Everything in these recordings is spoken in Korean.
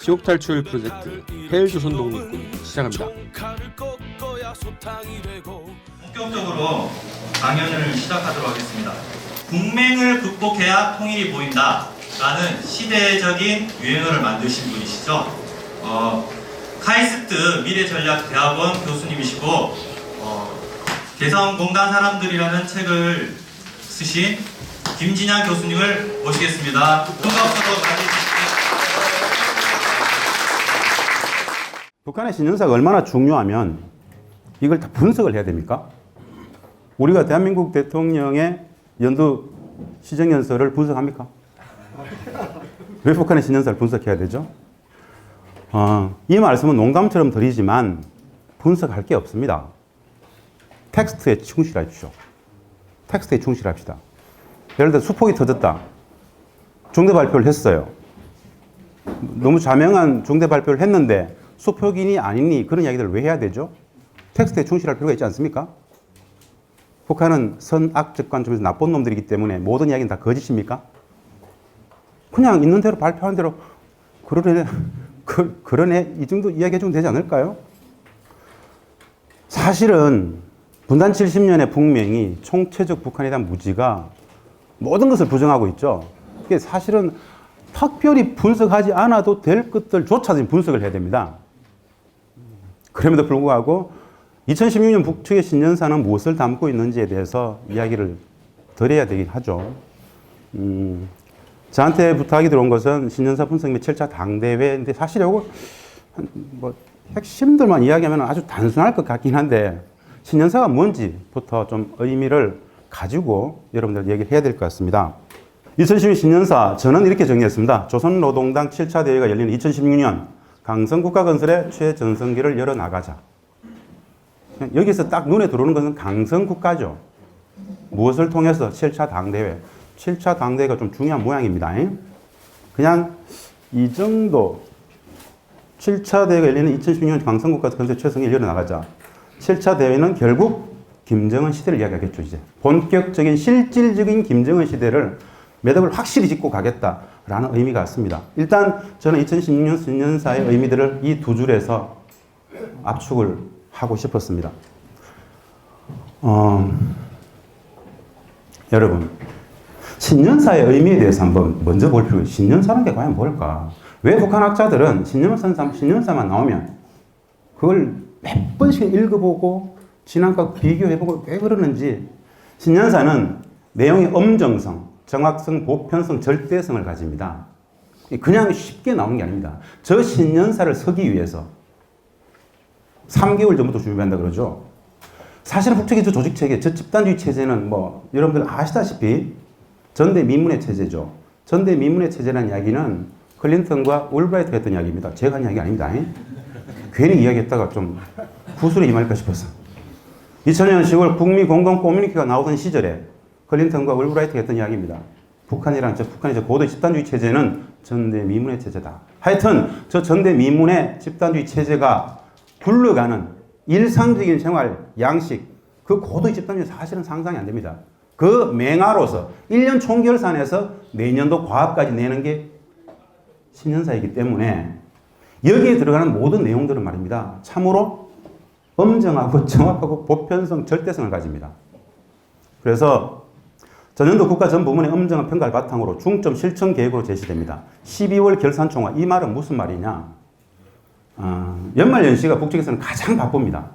지옥 탈출 프로젝트 헬조선 독립군 시작합니다. 본격적으로 강연을 시작하도록 하겠습니다. 국맹을 극복해야 통일이 보인다라는 시대적인 유행어를 만드신 분이시죠. 카이스트 미래전략대학원 교수님이시고 개성공단 사람들이라는 책을 쓰신 김진양 교수님을 모시겠습니다. 큰 박수로 맞이해주십시오. 북한의 신년사가 얼마나 중요하면 이걸 다 분석을 해야 됩니까? 우리가 대한민국 대통령의 연두 시정연설을 분석합니까? 왜 북한의 신년사를 분석해야 되죠? 이 말씀은 농담처럼 드리지만 분석할 게 없습니다. 텍스트에 충실하십시오. 텍스트에 충실합시다. 예를 들어 수폭이 터졌다. 중대 발표를 했어요. 너무 자명한 중대 발표를 했는데 수폭이니 아니니 그런 이야기들을 왜 해야 되죠? 텍스트에 충실할 필요가 있지 않습니까? 북한은 선악적 관점에서 나쁜 놈들이기 때문에 모든 이야기는 다 거짓입니까? 그냥 있는 대로 발표한 대로 그러네 이 정도 이야기해주면 되지 않을까요? 사실은 분단 70년의 북맹이 총체적 북한에 대한 무지가 모든 것을 부정하고 있죠. 그게 사실은 특별히 분석하지 않아도 될 것들조차도 분석을 해야 됩니다. 그럼에도 불구하고 2016년 북측의 신년사는 무엇을 담고 있는지에 대해서 이야기를 드려야 되긴 하죠. 저한테 부탁이 들어온 것은 신년사 분석 및 7차 당대회인데 사실 이거 핵심들만 이야기하면 아주 단순할 것 같긴 한데 신년사가 뭔지부터 좀 의미를 가지고 여러분들 얘기를 해야 될 것 같습니다. 2016년 신년사 저는 이렇게 정리했습니다. 조선노동당 7차 대회가 열리는 2016년 강성국가건설의 최전성기를 열어나가자. 여기서 딱 눈에 들어오는 것은 강성국가죠. 무엇을 통해서 7차 당대회. 7차 당대회가 좀 중요한 모양입니다. 그냥 이 정도 7차 대회가 열리는 2016년 강성국가건설의 최전성기를 열어나가자. 7차 대회는 결국 김정은 시대를 이야기하겠죠. 이제 본격적인 실질적인 김정은 시대를 매듭을 확실히 짓고 가겠다라는 의미가 있습니다. 일단 저는 2016년 신년사의 의미들을 이 두 줄에서 압축을 하고 싶었습니다. 여러분 신년사의 의미에 대해서 한번 먼저 볼 필요가 있어요. 신년사는 게 과연 뭘까? 왜 북한 학자들은 신년사만 나오면 그걸 몇 번씩 읽어보고 지난과 비교해보고 왜 그러는지. 신년사는 내용의 엄정성, 정확성, 보편성, 절대성을 가집니다. 그냥 쉽게 나오는 게 아닙니다. 저 신년사를 서기 위해서 3개월 전부터 준비한다 그러죠. 사실은 북측의 저 조직체계, 저 집단주의 체제는 여러분들 아시다시피 전대미문의 체제죠. 전대미문의 체제라는 이야기는 클린턴과 올브라이트가 했던 이야기입니다. 제가 한 이야기 아닙니다. 괜히 이야기했다가 좀 구술에 임할까 싶어서. 2000년 10월 북미 공동 커뮤니케가 나오던 시절에 클린턴과 올브라이트가 했던 이야기입니다. 북한의 저 고도의 집단주의 체제는 전대미문의 체제다. 하여튼 저 전대미문의 집단주의 체제가 굴러가는 일상적인 생활 양식, 그 고도의 집단주의 사실은 상상이 안 됩니다. 그 맹아로서 1년 총결산에서 내년도 과학까지 내는 게 신년사이기 때문에 여기에 들어가는 모든 내용들은 말입니다. 참으로 엄정하고 정확하고 보편성, 절대성을 가집니다. 그래서 전년도 국가 전 부문의 엄정한 평가를 바탕으로 중점 실천 계획으로 제시됩니다. 12월 결산총화. 이 말은 무슨 말이냐? 연말연시가 북측에서는 가장 바쁩니다.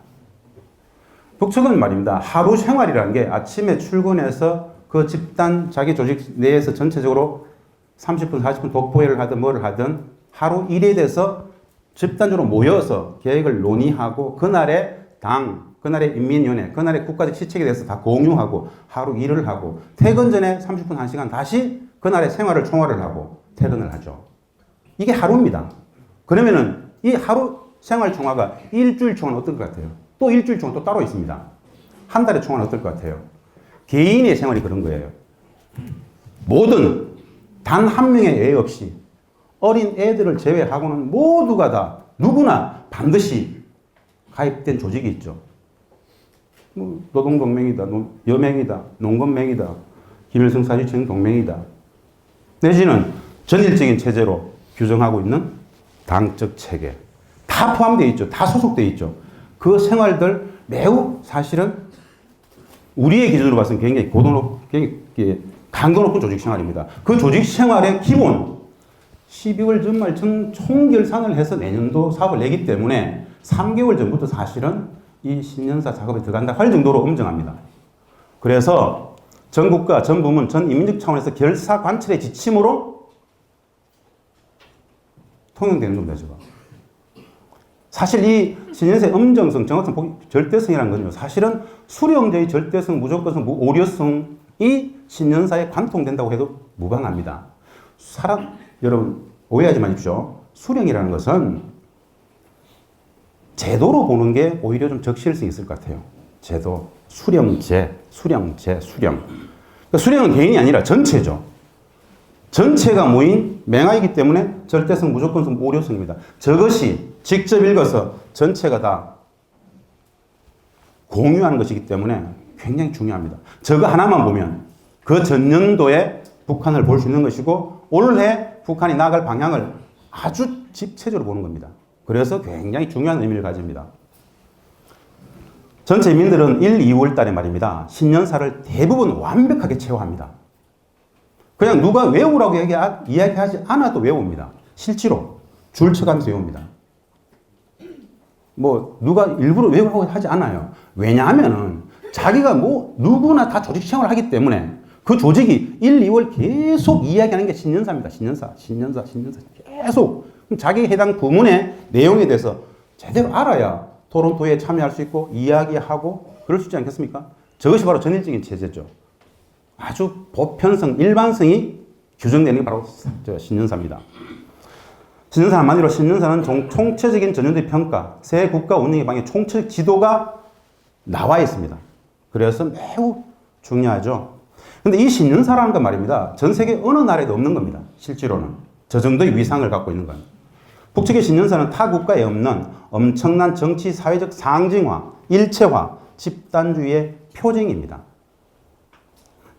북측은 말입니다. 하루 생활이라는 게 아침에 출근해서 그 집단, 자기 조직 내에서 전체적으로 30분, 40분 독보회를 하든 뭐를 하든 하루 일에 대해서 집단적으로 모여서 계획을 논의하고 그날의 당, 그날의 인민위원회, 그날의 국가적 시책에 대해서 다 공유하고 하루 일을 하고 퇴근 전에 30분, 1시간 다시 그날의 생활을 총화를 하고 퇴근을 하죠. 이게 하루입니다. 그러면은 이 하루 생활 총화가 일주일 총화는 어떨 것 같아요? 또 일주일 총화 또 따로 있습니다. 한 달의 총화는 어떨 것 같아요? 개인의 생활이 그런 거예요. 모든 단 한 명의 애 없이 어린 애들을 제외하고는 모두가 다 누구나 반드시 가입된 조직이 있죠. 노동동맹이다, 여맹이다, 농건맹이다, 김일성 사주청 동맹이다. 내지는 전일적인 체제로 규정하고 있는 당적 체계 다 포함되어 있죠. 다 소속되어 있죠. 그 생활들 매우 사실은 우리의 기준으로 봤을 때 굉장히 굉장히 강도 높은 조직 생활입니다. 그 조직 생활의 기본 12월 전말 총결산을 해서 내년도 사업을 내기 때문에 3개월 전부터 사실은 이 신년사 작업에 들어간다 할 정도로 엄정합니다. 그래서 전 국가, 전 부문, 전 인민적 차원에서 결사 관철의 지침으로 통용되는 겁니다. 지금. 사실 이 신년사의 엄정성, 정확성, 절대성이라는 건요. 사실은 수령제의 절대성, 무조건성, 오류성이 신년사에 관통된다고 해도 무방합니다. 여러분 오해하지 마십시오. 수령이라는 것은 제도로 보는 게 오히려 좀 적실성이 있을 것 같아요. 제도, 수령제. 그러니까 수령은 개인이 아니라 전체죠. 전체가 모인 맹하이기 때문에 절대성, 무조건성, 오류성입니다. 저것이 직접 읽어서 전체가 다 공유하는 것이기 때문에 굉장히 중요합니다. 저거 하나만 보면 그 전년도에 북한을 볼 수 있는 것이고 올해 북한이 나아갈 방향을 아주 집체적으로 보는 겁니다. 그래서 굉장히 중요한 의미를 가집니다. 전체 인민들은 1, 2월 달에 말입니다. 신년사를 대부분 완벽하게 체화합니다. 그냥 누가 외우라고 이야기하지 않아도 외웁니다. 실제로 줄 쳐가면서 외웁니다. 뭐 누가 일부러 외우라고 하지 않아요. 왜냐하면은 자기가 누구나 다 조직 생활을 하기 때문에 그 조직이 1, 2월 계속 이야기하는 게 신년사입니다. 신년사. 계속. 자기 해당 부문의 내용에 대해서 제대로 알아야 토론토에 참여할 수 있고 이야기하고 그럴 수 있지 않겠습니까? 저것이 바로 전일적인 체제죠. 아주 보편성, 일반성이 규정되는 게 바로 신년사입니다. 신년사 한마디로 신년사는 총체적인 전년도의 평가, 새 국가 운영의 방향 총체적 지도가 나와 있습니다. 그래서 매우 중요하죠. 근데 이 신년사라는 건 말입니다. 전 세계 어느 나라에도 없는 겁니다. 실제로는. 저 정도의 위상을 갖고 있는 건. 북측의 신년사는 타 국가에 없는 엄청난 정치, 사회적 상징화, 일체화, 집단주의의 표징입니다.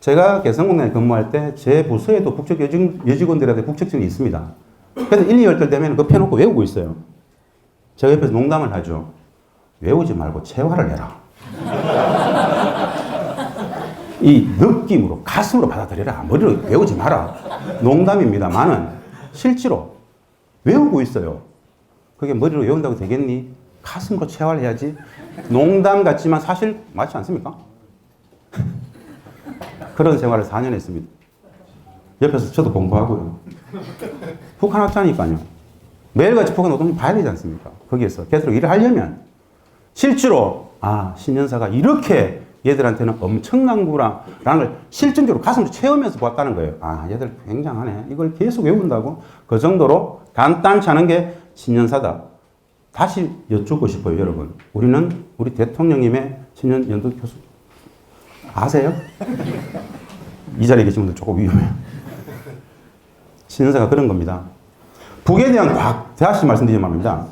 제가 개성공단에 근무할 때 제 부서에도 북측 여직원들한테 북측증이 있습니다. 그래서 1, 2월 달 되면 그거 펴놓고 외우고 있어요. 제가 옆에서 농담을 하죠. 외우지 말고 체화를 해라. 이 느낌으로, 가슴으로 받아들여라. 머리로 외우지 마라. 농담입니다만은 실제로 외우고 있어요. 그게 머리로 외운다고 되겠니? 가슴으로 체화를 해야지. 농담 같지만 사실 맞지 않습니까? 그런 생활을 4년 했습니다. 옆에서 저도 공부하고요. 북한 학자니까요. 매일같이 북한 노동을 봐야 되지 않습니까? 거기에서 계속 일을 하려면 실제로 신년사가 이렇게 얘들한테는 엄청난구나라는 걸 실증적으로 가슴으로 체험해서 보았다는 거예요. 얘들 굉장하네. 이걸 계속 외운다고? 그 정도로 간단치 않은 게 신년사다. 다시 여쭙고 싶어요, 여러분. 우리 대통령님의 신년 연도 교수 아세요? 이 자리에 계신 분들 조금 위험해요. 신년사가 그런 겁니다. 북에 대한 다시 말씀드리는 말입니다.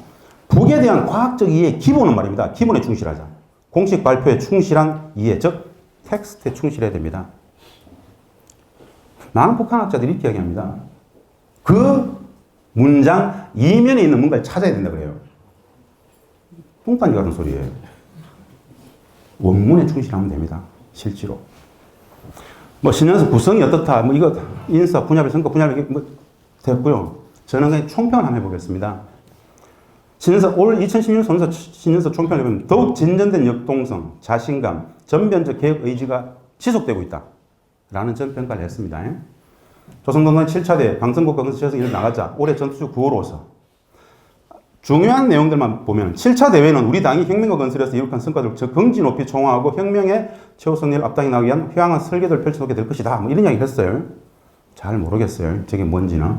북에 대한 과학적 이해의 기본은 말입니다. 기본에 충실하자. 공식 발표에 충실한 이해, 즉 텍스트에 충실해야 됩니다. 많은 북한학자들이 이렇게 이야기합니다. 그 문장 이면에 있는 뭔가를 찾아야 된다 그래요. 뚱딴지 같은 소리예요. 원문에 충실하면 됩니다. 실제로. 신년사 구성이 어떻다. 이거 인사, 분야별, 성과, 분야별 됐고요. 저는 그냥 총평을 한번 해보겠습니다. 올 2016년 신년사 총평을 해보면 더욱 진전된 역동성, 자신감, 전변적 개혁 의지가 지속되고 있다. 라는 전평가를 했습니다. 조선동맹 7차 대회, 방송국가 건설에서 일 나가자. 올해 전투주 9호로서. 중요한 내용들만 보면 7차 대회는 우리 당이 혁명과 건설에서 이룩한 성과들을 긍지 높이 총화하고 혁명의 최후 승리를 앞당겨 나가기 위한 휘황한 설계도를 펼쳐놓게 될 것이다. 이런 이야기를 했어요. 잘 모르겠어요. 저게 뭔지는.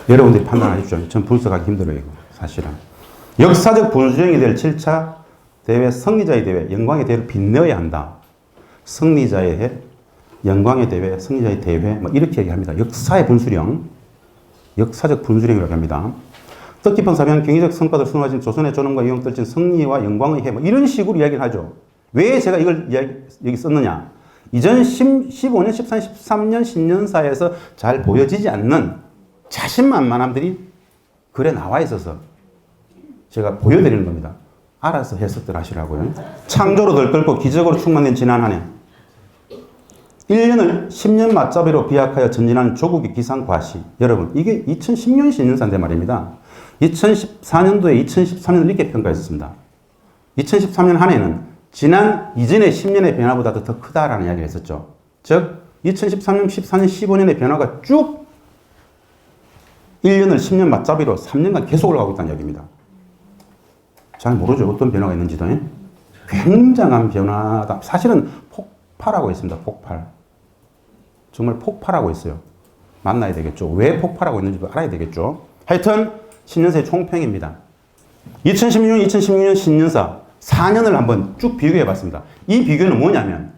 여러분들이 판단하십시오. 전 분석하기 힘들어요. 이거. 사실은. 역사적 분수령이 될 7차 대회, 승리자의 대회, 영광의 대회를 빛내어야 한다. 승리자의 영광의 대회, 승리자의 대회, 이렇게 얘기합니다. 역사의 분수령, 역사적 분수령이라고 합니다. 뜻깊은 사명, 경제적 성과를 수놓아진 조선의 존엄과 이용 떨친 승리와 영광의 해, 이런 식으로 이야기를 하죠. 왜 제가 이걸 여기 썼느냐? 이전 15년, 14년, 13년 신년사에서 잘 보여지지 않는 자신만만함들이 글에 나와 있어서 제가 보여드리는 겁니다. 알아서 해석들 하시라고요. 창조로 들끓고 기적으로 충만된 지난 한 해. 1년을 10년 맞잡이로 비약하여 전진하는 조국의 기상과시. 여러분, 이게 2010년 신년사인데 말입니다. 2014년도에 2013년을 이렇게 평가했습니다. 2013년 한 해는 지난 이전의 10년의 변화보다도 더 크다라는 이야기를 했었죠. 즉, 2013년, 14년, 15년의 변화가 쭉 1년을 10년 맞잡이로 3년간 계속 올라가고 있다는 이야기입니다. 잘 모르죠. 어떤 변화가 있는지도. 굉장한 변화다. 사실은 폭발하고 있습니다. 폭발. 정말 폭발하고 있어요. 만나야 되겠죠. 왜 폭발하고 있는지도 알아야 되겠죠. 하여튼 신년사의 총평입니다. 2016년, 2016년 신년사 4년을 한번 쭉 비교해 봤습니다. 이 비교는 뭐냐면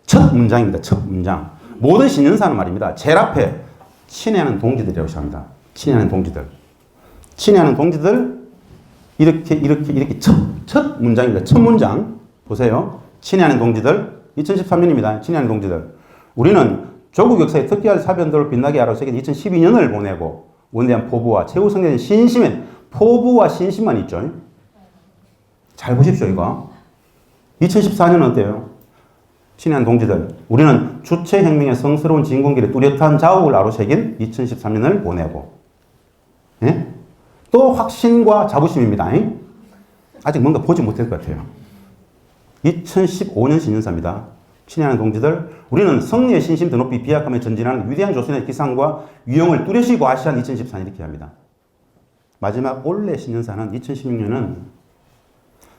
첫 문장입니다. 첫 문장. 모든 신년사는 말입니다. 제일 앞에 친애하는 동지들이라고 시작합니다. 친애하는 동지들. 친애하는 동지들 이렇게 첫 문장입니다. 첫 문장 보세요. 친애하는 동지들 2013년입니다. 친애하는 동지들. 우리는 조국 역사의 특이한 사변들을 빛나게 하러 새긴 2012년을 보내고 원대한 포부와 최우성된 신심엔 포부와 신심만 있죠. 잘 보십시오 이거. 2014년은 어때요? 친애하는 동지들. 우리는 주체혁명의 성스러운 진공길에 뚜렷한 자욱을 아로새긴 2013년을 보내고 예? 또 확신과 자부심입니다. 아직 뭔가 보지 못할 것 같아요. 2015년 신년사입니다. 친애하는 동지들, 우리는 승리의 신심 더 높이 비약하며 전진하는 위대한 조선의 기상과 위용을 뚜렷이 과시한 2014년 이렇게 합니다. 마지막 올해 신년사는 2016년은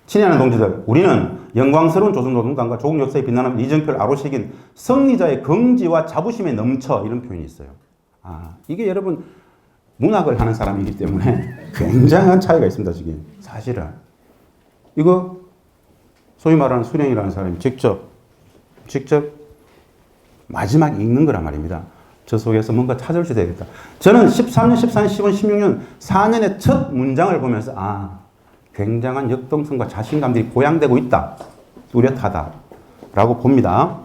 친애하는 동지들, 우리는 영광스러운 조선 노동당과 조국 역사에 빛나는 이정표를 아로새긴 승리자의 긍지와 자부심에 넘쳐 이런 표현이 있어요. 이게 여러분 문학을 하는 사람이기 때문에 굉장한 차이가 있습니다. 지금 사실은 이거 소위 말하는 수령이라는 사람이 직접 마지막 읽는 거란 말입니다. 저 속에서 뭔가 찾을 수 되겠다. 저는 13년, 14년, 15년, 16년 4년의 첫 문장을 보면서 굉장한 역동성과 자신감들이 보양되고 있다. 뚜렷하다. 라고 봅니다.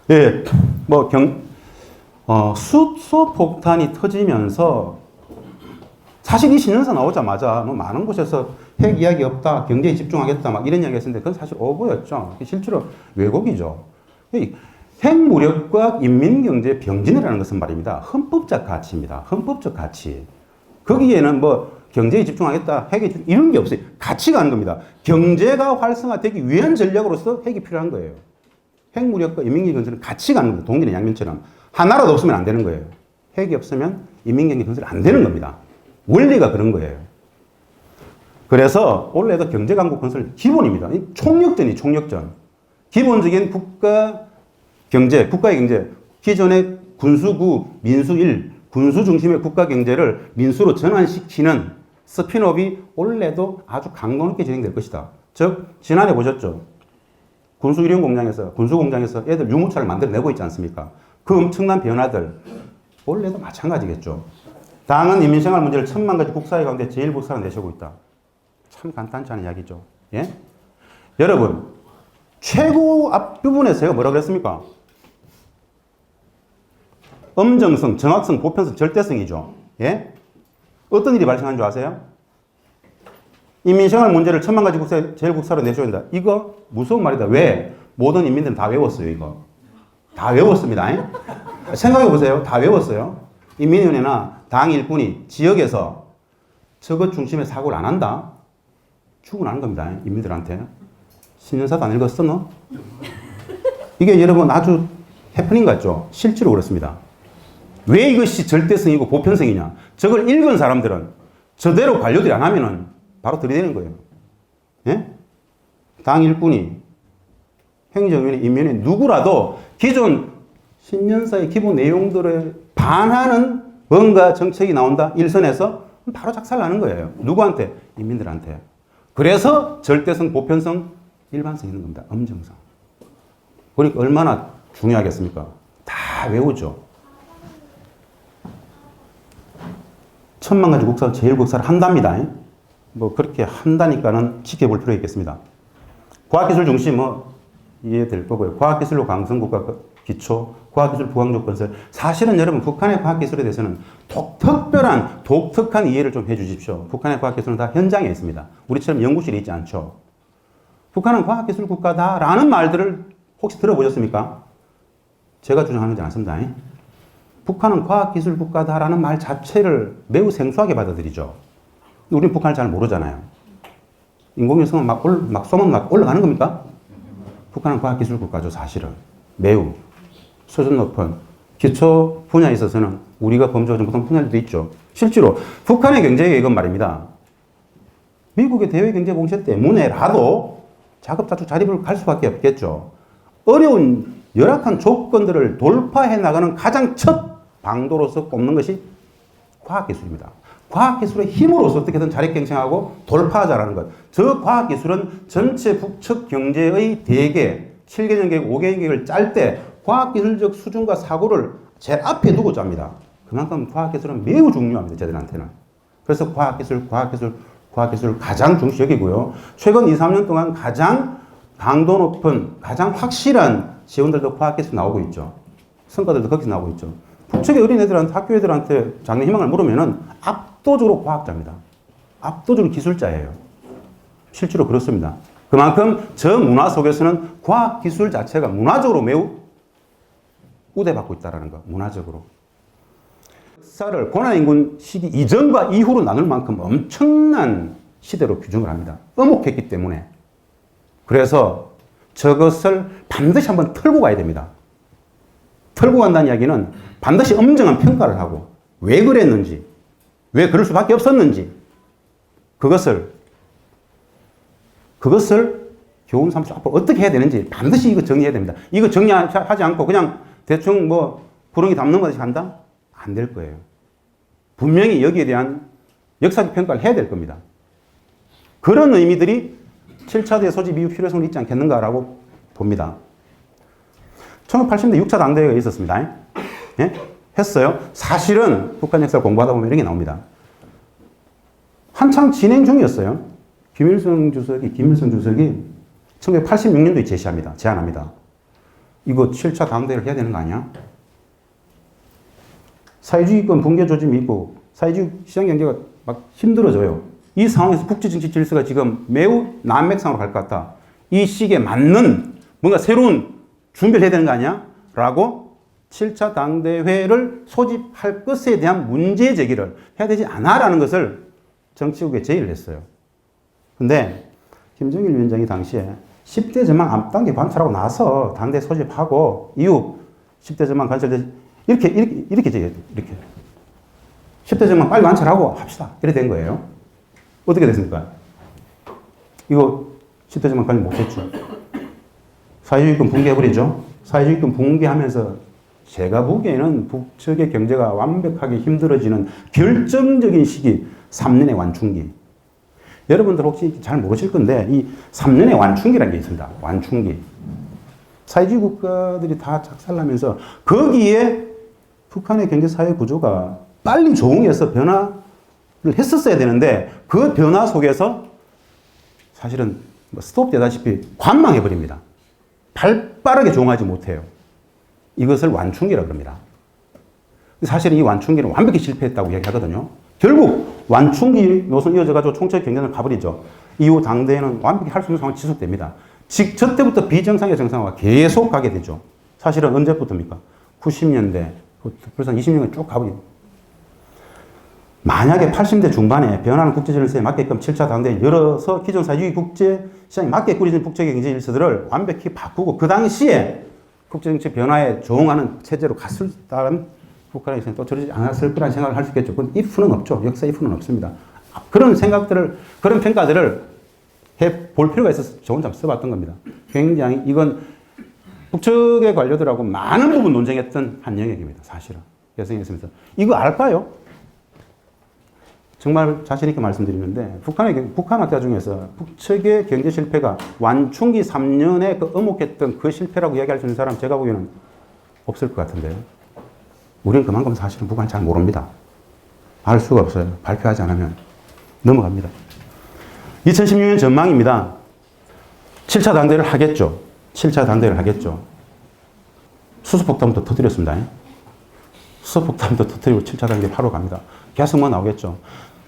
예, 수소 폭탄이 터지면서 사실 이 신년사 나오자마자 많은 곳에서 핵 이야기 없다, 경제에 집중하겠다, 막 이런 이야기 했었는데 그건 사실 오보였죠. 실제로 왜곡이죠. 핵무력과 인민경제 병진이라는 것은 말입니다. 헌법적 가치입니다. 헌법적 가치. 거기에는 경제에 집중하겠다, 핵에 이런 게 없어요. 가치가 하는 겁니다. 경제가 활성화되기 위한 전략으로서 핵이 필요한 거예요. 핵무력과 인민경제 건설은 가치가 하는 겁니다. 동기는 양면처럼. 하나라도 없으면 안 되는 거예요. 핵이 없으면 인민경제 건설이 안 되는 겁니다. 원리가 그런 거예요. 그래서 원래도 경제강국 건설 기본입니다. 총력전이 총력전. 기본적인 국가의 경제. 기존의 군수구, 민수일, 군수 중심의 국가 경제를 민수로 전환시키는 스핀업이 원래도 아주 강도 높게 진행될 것이다. 즉, 지난해 보셨죠? 군수일용 공장에서, 군수 공장에서 애들 유모차를 만들어내고 있지 않습니까? 그 엄청난 변화들, 원래도 마찬가지겠죠. 당은 인민생활 문제를 1000만 가지 국사의 가운데 제일 국사로 내세우고 있다. 참 간단치 않은 이야기죠. 예? 여러분, 최고 앞부분에서요, 뭐라고 그랬습니까? 엄정성, 정확성, 보편성, 절대성이죠. 예? 어떤 일이 발생한 줄 아세요? 인민생활 문제를 1000만 가지 국사의 제일 국사로 내세워야 된다. 이거 무서운 말이다. 왜? 모든 인민들은 다 외웠어요, 이거. 다 외웠습니다. 생각해 보세요. 다 외웠어요. 인민위원회나 당 일꾼이 지역에서 저것 중심의 사고를 안 한다? 죽어나는 겁니다. 인민들한테. 신년사도 안 읽었어, 너? 이게 여러분 아주 해프닝 같죠? 실제로 그렇습니다. 왜 이것이 절대성이고 보편성이냐? 저걸 읽은 사람들은 저대로 관료들이 안 하면은 바로 들이대는 거예요. 예? 당 일꾼이, 행정위원회, 인민위원회 누구라도 기존 신년사의 기본 내용들에 반하는 뭔가 정책이 나온다, 일선에서 바로 작살나는 거예요. 누구한테? 인민들한테. 그래서 절대성, 보편성, 일반성 있는 겁니다. 엄정성. 그러니까 얼마나 중요하겠습니까? 다 외우죠. 1000만 가지 국사, 제일 국사를 한답니다. 그렇게 한다니까는 지켜볼 필요가 있겠습니다. 과학기술 중심, 이해될 거고요. 과학기술로 강성국가 기초, 과학기술 부강조건설. 사실은 여러분 북한의 과학기술에 대해서는 특별한 독특한 이해를 좀 해주십시오. 북한의 과학기술은 다 현장에 있습니다. 우리처럼 연구실에 있지 않죠. 북한은 과학기술 국가다라는 말들을 혹시 들어보셨습니까? 제가 주장하는 게 않습니다. 북한은 과학기술 국가다라는 말 자체를 매우 생소하게 받아들이죠. 우리는 북한을 잘 모르잖아요. 인공위성은 막 쏘면 막 올라가는 겁니까? 북한은 과학기술 국가죠, 사실은. 매우 수준 높은 기초 분야에 있어서는 우리가 범접하지 못한 분야들도 있죠. 실제로 북한의 경제에 이건 말입니다. 미국의 대외 경제 공세 때문에라도 자급자족 자립을 갈 수밖에 없겠죠. 어려운 열악한 조건들을 돌파해 나가는 가장 첫 방도로서 꼽는 것이 과학기술입니다. 과학기술의 힘으로서 어떻게든 자립경쟁하고 돌파하자라는 것. 저 과학기술은 전체 북측 경제의 대계, 7개년 계획, 5개년 계획을 짤 때 과학기술적 수준과 사고를 제일 앞에 두고 짭니다. 그만큼 과학기술은 매우 중요합니다. 저들한테는. 그래서 과학기술 가장 중시 여기고요. 최근 2, 3년 동안 가장 강도 높은, 가장 확실한 지원들도 과학기술 나오고 있죠. 성과들도 거기서 나오고 있죠. 북측의 어린애들한테, 학교 애들한테 장래 희망을 물으면은 압도적으로 과학자입니다. 압도적으로 기술자예요. 실제로 그렇습니다. 그만큼 저 문화 속에서는 과학기술 자체가 문화적으로 매우 우대받고 있다는 거, 문화적으로. 역사를 고난인군 시기 이전과 이후로 나눌 만큼 엄청난 시대로 규정을 합니다. 엄혹했기 때문에. 그래서 저것을 반드시 한번 털고 가야 됩니다. 털고 간다는 이야기는 반드시 엄정한 평가를 하고 왜 그랬는지, 왜 그럴 수밖에 없었는지 그것을 교훈 삼아서 앞으로 어떻게 해야 되는지 반드시 이거 정리해야 됩니다. 이거 정리하지 않고 그냥 대충 뭐 부렁이 담는 것이 한다? 안 될 거예요. 분명히 여기에 대한 역사적 평가를 해야 될 겁니다. 그런 의미들이 7차 대회 소집 이후 필요성이 있지 않겠는가라고 봅니다. 1980년대 6차 당대회가 있었습니다. 예? 했어요. 사실은 북한 역사를 공부하다 보면 이런 게 나옵니다. 한창 진행 중이었어요. 김일성 주석이 1986년도에 제안합니다. 이거 7차 당대회를 해야 되는 거 아니야? 사회주의권 붕괴 조짐이 있고 사회주의 시장 경제가 막 힘들어져요. 이 상황에서 국제정치 질서가 지금 매우 난맥상으로 갈 것 같다. 이 시기에 맞는 뭔가 새로운 준비를 해야 되는 거 아니야? 라고 7차 당대회를 소집할 것에 대한 문제 제기를 해야 되지 않아? 라는 것을 정치국에 제의를 했어요. 근데 김정일 위원장이 당시에 10대 전망 앞단계 관찰하고 나서 당대 소집하고 이후 10대 전망 관찰 이렇게 제기했죠. 이렇게 10대 전망 빨리 관찰하고 합시다. 이렇게 된 거예요. 어떻게 됐습니까? 이거 10대 전망 관찰 못했죠. 사회주의권 붕괴해버리죠. 사회주의권 붕괴하면서 제가 보기에는 북측의 경제가 완벽하게 힘들어지는 결정적인 시기 3년의 완충기. 여러분들 혹시 잘 모르실 건데 이 3년의 완충기라는 게 있습니다. 완충기. 사회주의 국가들이 다 작살나면서 거기에 북한의 경제사회 구조가 빨리 조응해서 변화를 했었어야 되는데 그 변화 속에서 사실은 스톱되다시피 관망해버립니다. 발빠르게 조응하지 못해요. 이것을 완충기라고 합니다. 사실은 이 완충기는 완벽히 실패했다고 이야기하거든요. 결국 완충기 노선 이어져가지고 총체적 경쟁을 가버리죠. 이후 당대회는 완벽히 할 수 없는 상황이 지속됩니다. 저 때부터 비정상의 정상화가 계속 가게 되죠. 사실은 언제부터입니까? 90년대, 벌써 20년간 쭉 가버립니다. 만약에 80대 중반에 변하는 국제질서에 맞게끔 7차 당대회 열어서 기존 사회주의 국제시장에 맞게 꾸려진 국제 경제 질서들을 완벽히 바꾸고 그 당시에 국제정치 변화에 조응하는 체제로 갔을다면 북한에서는 또 저러지 않았을 거라는 생각을 할 수 있겠죠. 그건 if는 없죠. 역사 if는 없습니다. 그런 생각들을, 그런 평가들을 해볼 필요가 있어서 저 혼자 써봤던 겁니다. 굉장히 이건 북측의 관료들하고 많은 부분 논쟁했던 한 영역입니다. 사실은. 여성이었으면서. 이거 알까요? 정말 자신있게 말씀드리는데 북한 학자 중에서 북측의 경제 실패가 완충기 3년에 그 엄혹했던 그 실패라고 이야기할 수 있는 사람 제가 보기에는 없을 것 같은데요. 우리는 그만큼 사실은 북한 잘 모릅니다. 알 수가 없어요. 발표하지 않으면 넘어갑니다. 2016년 전망입니다. 7차 당대회를 하겠죠. 7차 당대회를 하겠죠. 수소폭탄부터 터뜨렸습니다. 수소폭탄부터 터뜨리고 7차 당대회 하러 갑니다. 계속 뭐 나오겠죠.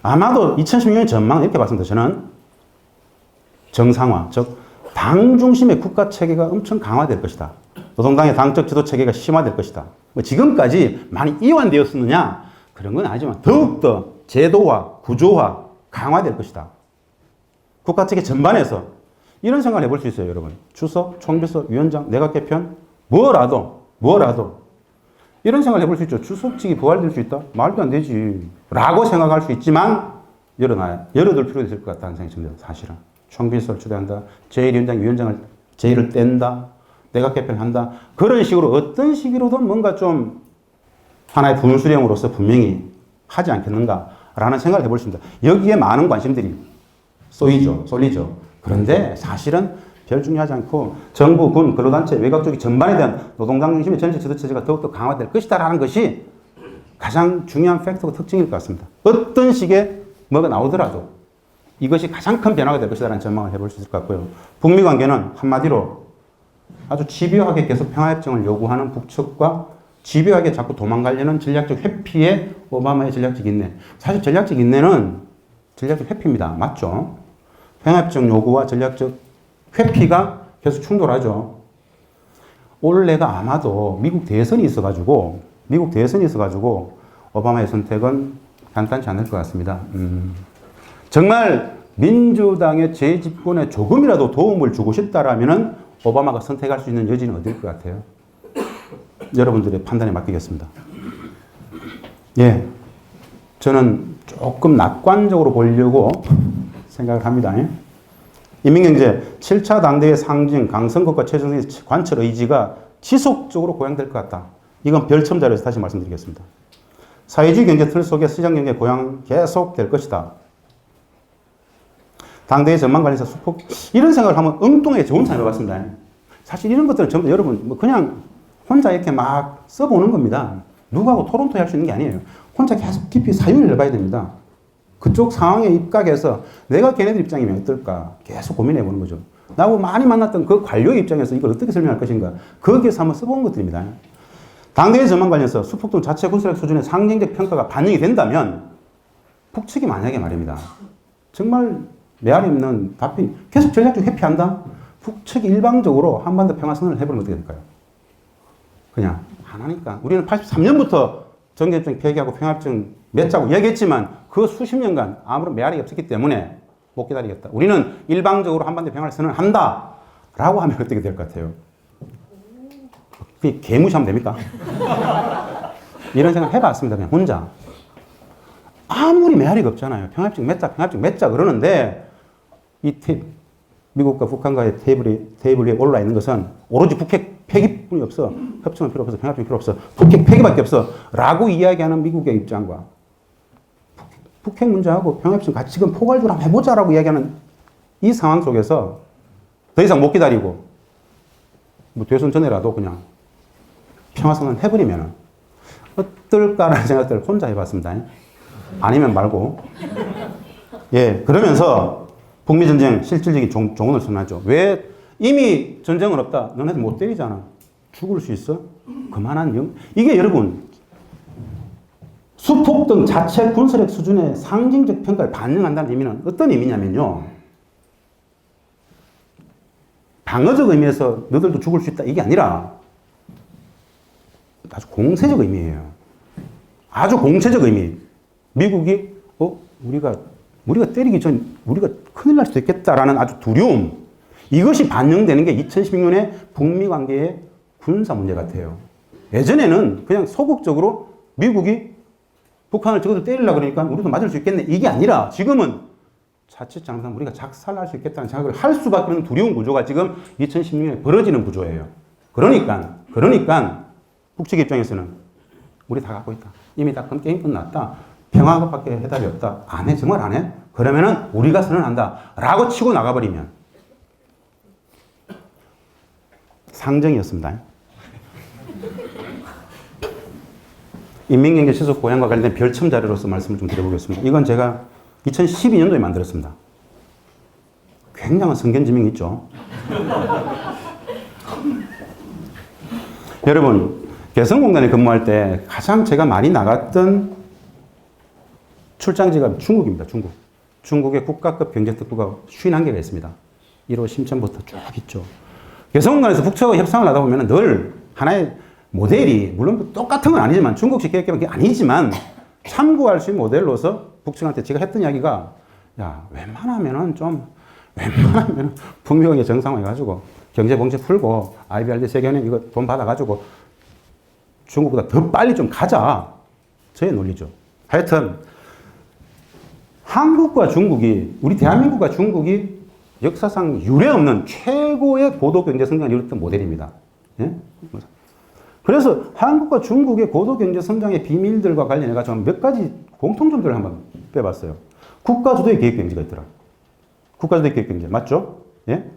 아마도 2016년 전망은 이렇게 봤습니다. 저는 정상화, 즉 당 중심의 국가 체계가 엄청 강화될 것이다. 노동당의 당적 지도 체계가 심화될 것이다. 뭐 지금까지 많이 이완되었느냐? 그런 건 아니지만 더욱더 제도화, 구조화, 강화될 것이다. 국가 체계 전반에서 이런 생각을 해볼 수 있어요, 여러분. 주석, 총비서, 위원장, 내각 개편, 뭐라도 이런 생각을 해볼 수 있죠. 주석직이 부활될 수 있다? 말도 안 되지. 라고 생각할 수 있지만 열어둘 필요가 있을 것 같다는 생각이 듭니다. 사실은. 총비서를 추대한다. 제1위원장, 위원장을 제1을 뗀다. 내각 개편한다. 그런 식으로 어떤 식으로든 뭔가 좀 하나의 분수령으로서 분명히 하지 않겠는가라는 생각을 해볼 수 있습니다. 여기에 많은 관심들이 쏠리죠. 그런데 사실은 별 중요하지 않고 정부, 군, 근로단체, 외곽 쪽이 전반에 대한 노동당 중심의 전체 지도체제가 더욱더 강화될 것이다라는 것이 가장 중요한 팩터가 특징일 것 같습니다. 어떤 식의 뭐가 나오더라도 이것이 가장 큰 변화가 될 것이다라는 전망을 해볼 수 있을 것 같고요. 북미 관계는 한마디로 아주 집요하게 계속 평화협정을 요구하는 북측과 집요하게 자꾸 도망가려는 전략적 회피에 오바마의 전략적 인내. 사실 전략적 인내는 전략적 회피입니다. 맞죠? 평화협정 요구와 전략적 회피가 계속 충돌하죠. 올해가 아마도 미국 대선이 있어가지고 오바마의 선택은 간단치 않을 것 같습니다. 정말 민주당의 재집권에 조금이라도 도움을 주고 싶다라면은 오바마가 선택할 수 있는 여지는 어딜 것 같아요? 여러분들의 판단에 맡기겠습니다. 예, 저는 조금 낙관적으로 보려고 생각을 합니다. 인민경제 7차 당대의 상징 강선국가 최정선의 관철 의지가 지속적으로 고양될 것 같다. 이건 별첨 자료에서 다시 말씀드리겠습니다. 사회주의 경제 틀 속에 시장경제 고양 계속될 것이다. 당대의 전망 관련해서 수폭 이런 생각을 하면 엉뚱하게 좋은 참여 같습니다. 사실 이런 것들은 전부 여러분 뭐 그냥 혼자 이렇게 막 써보는 겁니다. 누구하고 토론토 할 수 있는 게 아니에요. 혼자 계속 깊이 사유를 해봐야 됩니다. 그쪽 상황에 입각해서 내가 걔네들 입장이면 어떨까 계속 고민해 보는 거죠. 나하고 많이 만났던 그 관료의 입장에서 이걸 어떻게 설명할 것인가 거기에서 한번 써본 것들입니다. 당대의 전망 관련해서 수폭동 자체 군사력 수준의 상징적 평가가 반영이 된다면 북측이 만약에 말입니다. 정말 메아리 없는 답변 계속 전략적 회피한다? 북측이 일방적으로 한반도 평화선언을 해버리면 어떻게 될까요? 그냥 안 하니까. 우리는 83년부터 정개협정 폐기하고 평화협정 맺자고 이야기했지만 그 수십 년간 아무런 메아리가 없었기 때문에 못 기다리겠다. 우리는 일방적으로 한반도 평화를 선언한다. 라고 하면 어떻게 될 것 같아요? 그게 개무시하면 됩니까? 이런 생각 해봤습니다. 그냥 혼자. 아무리 메아리가 없잖아요. 평화협정 맺자 그러는데 미국과 북한과의 테이블 위에 올라 있는 것은 오로지 북핵 폐기뿐이 없어. 협정은 필요 없어. 평화협정 필요 없어. 북핵 폐기밖에 없어. 라고 이야기하는 미국의 입장과 북핵 문제하고 평화협정 같이 지금 포괄적으로 한번 해보자라고 이야기하는 이 상황 속에서 더 이상 못 기다리고 뭐 대선 전에라도 그냥 평화선언 해버리면 어떨까라는 생각들을 혼자 해봤습니다. 아니면 말고. 예, 그러면서 북미 전쟁 실질적인 종언을 선언하죠. 왜 이미 전쟁은 없다. 너네들 못 때리잖아. 죽을 수 있어? 그만한 이게 여러분 수폭등 자체 군사력 수준의 상징적 평가를 반영한다는 의미는 어떤 의미냐면요. 방어적 의미에서 너들도 죽을 수 있다. 이게 아니라 아주 공세적 의미예요. 아주 공세적 의미. 미국이 우리가 때리기 전 우리가 큰일 날 수도 있겠다라는 아주 두려움. 이것이 반영되는 게 2016년의 북미 관계의 군사 문제 같아요. 예전에는 그냥 소극적으로 미국이 북한을 저것을 때리려고 그러니까 우리도 맞을 수 있겠네. 이게 아니라 지금은 자칫 잘못하면 우리가 작살날 수 있겠다는 생각을 할 수밖에 없는 두려운 구조가 지금 2016년에 벌어지는 구조예요. 그러니까 북측 입장에서는 우리 다 갖고 있다. 이미 다 게임 끝났다. 평화밖에 해답이 없다. 안 해? 정말 안 해? 그러면은 우리가 선언한다. 라고 치고 나가버리면 상정이었습니다. 인민경제 지속 고양과 관련된 별첨 자료로서 말씀을 좀 드려보겠습니다. 이건 제가 2012년도에 만들었습니다. 굉장한 성견지명이 있죠. 여러분, 개성공단에 근무할 때 가장 제가 많이 나갔던 출장지가 중국입니다. 중국. 중국의 국가급 경제특구가 51개가 있습니다. 1호 심천부터 쭉 있죠. 개성공단에서 북측과 협상을 하다 보면 늘 하나의 모델이, 물론 똑같은 건 아니지만, 중국식 계획개발은 그게 아니지만, 참고할 수 있는 모델로서 북측한테 제가 했던 이야기가, 야, 웬만하면 북미관계 정상화해가지고, 경제봉쇄 풀고, IBRD 세계은행 이거 돈 받아가지고, 중국보다 더 빨리 좀 가자. 저의 논리죠. 하여튼, 한국과 중국이, 우리 대한민국과 중국이 역사상 유례없는 최고의 고도 경제 성장을 이뤘던 모델입니다. 예? 그래서 한국과 중국의 고도 경제 성장의 비밀들과 관련해서 몇 가지 공통점들을 한번 빼봤어요. 국가 주도의 계획 경제가 있더라. 국가 주도의 계획 경제 맞죠? 예?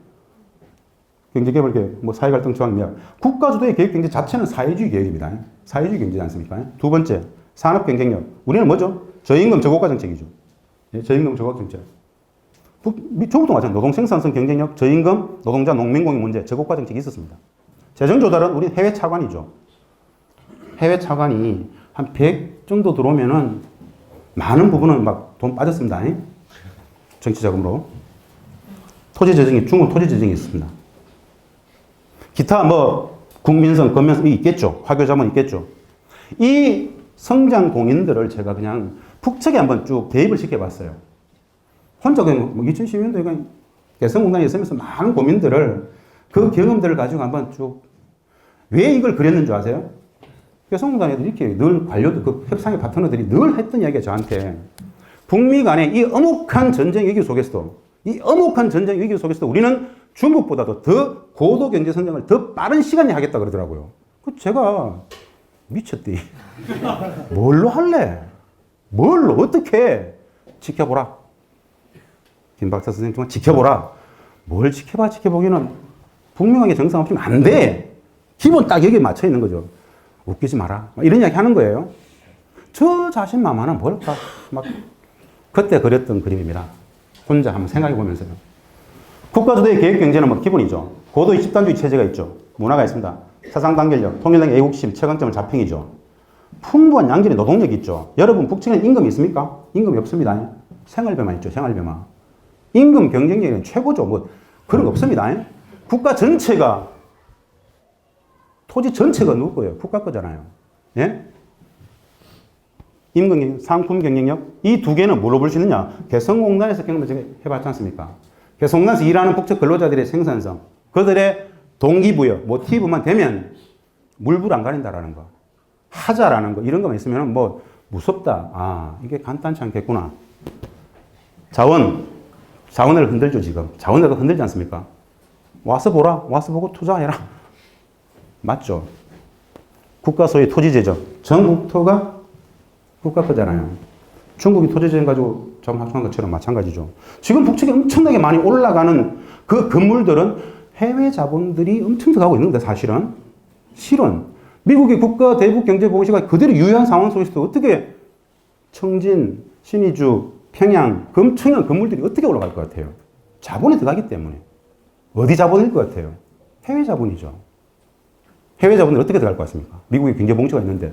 경제개발 계획, 뭐 사회갈등 저항 미학. 국가 주도의 계획 경제 자체는 사회주의 계획입니다. 사회주의 경제지 않습니까? 두 번째, 산업 경쟁력. 우리는 뭐죠? 저임금 저고가 정책이죠. 예? 저임금 저고가 정책. 조국도 마찬가지. 노동 생산성 경쟁력, 저임금, 노동자 농민공익 문제, 저고가 정책이 있었습니다. 재정 조달은 우리 해외 차관이죠. 해외 차관이 한 100 정도 들어오면은 많은 부분은 막 돈 빠졌습니다. 정치 자금으로. 토지 재정이, 중국 토지 재정이 있습니다. 기타 뭐 국민성, 건면성이 있겠죠. 화교 자본 있겠죠. 이 성장 공인들을 제가 그냥 북측에 한번 쭉 대입을 시켜봤어요. 혼자 그냥 2012년도에 그냥 개성공단에 있으면서 많은 고민들을 그 경험들을 가지고 한번 쭉 왜 이걸 그렸는 줄 아세요? 개성공단에도 이렇게 늘 관료들, 그 협상의 파트너들이 늘 했던 이야기가 저한테 북미 간의 이 엄혹한 전쟁 위기 속에서도 우리는 중국보다도 더 고도 경제 성장을 더 빠른 시간에 하겠다 그러더라고요. 제가 미쳤디. 뭘로 할래? 뭘로? 어떻게? 지켜보라. 김 박사 선생님 정말 지켜보라. 뭘 지켜보기는 북미 관계 정상 없으면 안 돼. 기본 딱 여기에 맞춰 있는 거죠. 웃기지 마라. 이런 이야기 하는 거예요. 저 자신만만은 뭘까? 막 그때 그렸던 그림입니다. 혼자 한번 생각해 보면서요. 국가주도의 계획경제는 뭐 기본이죠. 고도의 집단주의 체제가 있죠. 문화가 있습니다. 사상 단결력, 통일력, 애국심, 최강점은 자평이죠. 풍부한 양질의 노동력이 있죠. 여러분 북측에는 임금이 있습니까? 임금이 없습니다. 생활비만 있죠. 생활비만. 임금 경쟁력은 최고죠. 뭐 그런 거 없습니다. 국가 전체가 토지 전체가 누구 거예요? 국가 거잖아요. 예? 임금 경쟁, 상품 경쟁력. 이 두 개는 뭐로 볼 수 있느냐? 개성공단에서 경험을 제가 해봤지 않습니까? 개성공단에서 일하는 북측 근로자들의 생산성, 그들의 동기부여, 모티브만 되면 물불 안 가린다라는 거. 하자라는 거. 이런 거만 있으면 뭐 무섭다. 아, 이게 간단치 않겠구나. 자원을 흔들죠, 지금. 자원을 흔들지 않습니까? 와서 보라. 와서 보고 투자해라. 맞죠? 국가 소유의 토지 재정. 전 국토가 국가 거잖아요. 중국이 토지 재정 가지고 자금 합성한 것처럼 마찬가지죠. 지금 북측에 엄청나게 많이 올라가는 그 건물들은 해외 자본들이 엄청 들어가고 있는데 사실은. 실은 미국의 국가 대북 경제 보고시가 그대로 유효한 상황 속에서 어떻게 청진, 신의주, 평양, 엄청난 건물들이 어떻게 올라갈 것 같아요? 자본이 들어가기 때문에. 어디 자본일 것 같아요? 해외 자본이죠. 해외 자본들이 어떻게 들어갈 것 같습니까? 미국의 경제 봉쇄가 있는데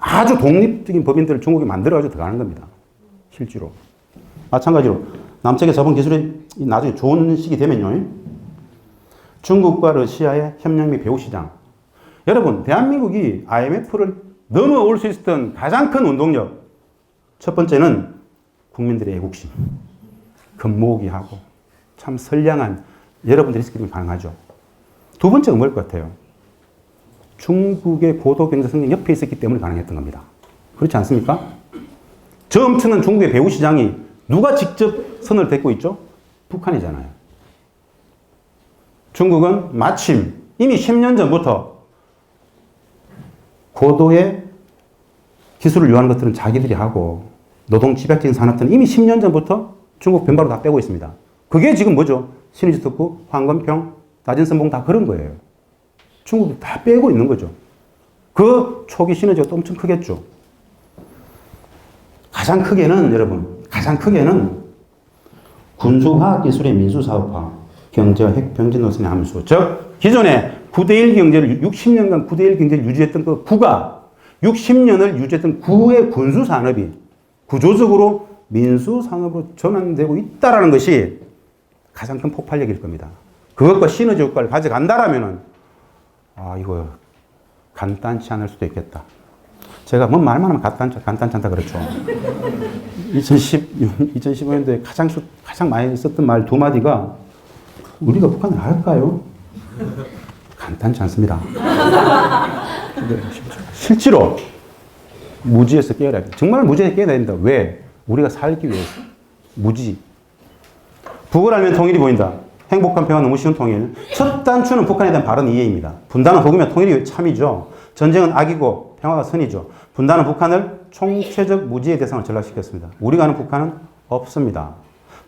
아주 독립적인 법인들을 중국이 만들어가지고 들어가는 겁니다. 실제로. 마찬가지로 남측의 자본 기술이 나중에 좋은 시기 되면요. 중국과 러시아의 협력 및 배후 시장. 여러분, 대한민국이 IMF를 넘어올 수 있었던 가장 큰 운동력. 첫 번째는 국민들의 애국심. 겉모으기 하고 참 선량한 여러분들이 있었기 때문에 가능하죠. 두 번째가 뭘 것 같아요? 중국의 고도 경제 성장 옆에 있었기 때문에 가능했던 겁니다. 그렇지 않습니까? 저 엄청난 중국의 배후 시장이 누가 직접 선을 댔고 있죠? 북한이잖아요. 중국은 마침 이미 10년 전부터 고도의 기술을 요하는 것들은 자기들이 하고 노동 집약적인 산업들은 이미 10년 전부터 중국 변바로 다 빼고 있습니다. 그게 지금 뭐죠? 신의주 특구, 황건평, 낮은 선봉 다 그런 거예요. 중국이 다 빼고 있는 거죠. 그 초기 시너지가 또 엄청 크겠죠. 가장 크게는 군수화학기술의 민수사업화, 경제와 핵병진 노선의 함수. 즉, 기존의 9대1 경제를 60년간 9대1 경제를 유지했던 그 구가 60년을 유지했던 구의 군수 산업이 구조적으로 민수 산업으로 전환되고 있다라는 것이 가장 큰 폭발력일 겁니다. 그것과 시너지 효과를 가져간다라면은 이거 간단치 않을 수도 있겠다. 제가 뭐 말만 하면 간단치 않다 그렇죠. 2015년도에 가장 많이 썼던 말 두 마디가 우리가 북한을 알까요? 간단치 않습니다. 실제로 무지에서 깨어나야 됩니다. 정말 무지에서 깨어나야 됩니다. 왜? 우리가 살기 위해서. 무지. 북을 알면 통일이 보인다. 행복한 평화 너무 쉬운 통일. 첫 단추는 북한에 대한 바른 이해입니다. 분단은 복이며 통일이 참이죠. 전쟁은 악이고 평화가 선이죠. 분단은 북한을 총체적 무지의 대상을 전락시켰습니다. 우리가 아는 북한은 없습니다.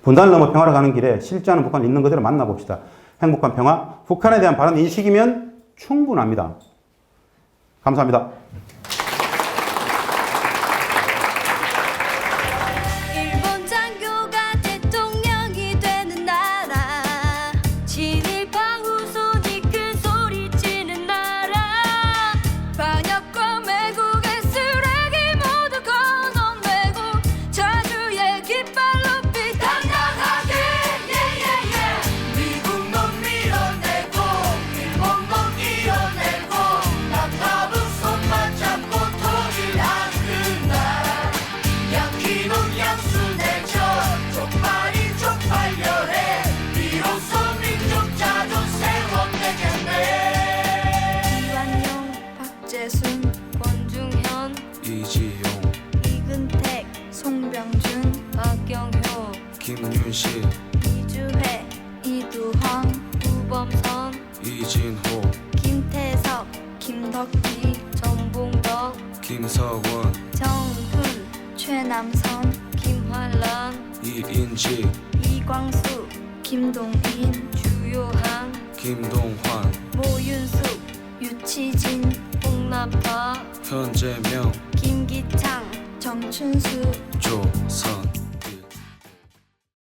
분단을 넘어 평화로 가는 길에 실제하는 북한을 있는 그대로 만나봅시다. 행복한 평화, 북한에 대한 바른 인식이면 충분합니다. 감사합니다. 일본 장교가 대통령이 되는 나라, 친일파 후손이 큰 소리치는 나라, 반역과 매국의 쓰레기 모두 건너매고 자주의 깃발 높이 당당하게 미국놈 밀어내고 일본놈 이어내고 남남은 손만 잡고 통일하는 나라, 양키놈 양수내죠 족발이 쪽팔려해 비로소 민족 자존 세워내겠네. 이완용, 박재순, 권중현, 이지용, 이근택, 송병준, 박경효, 김윤식, 이주혜, 이두황, 우범선, 이진호, 김태석, 김덕기, 정봉덕, 김서원, 정훈, 최남선, 김환란, 이인직, 이광수, 김동인, 주요한, 김동환, 모윤숙, 유치진, 홍남파, 현재명, 김기창, 정춘수, 조선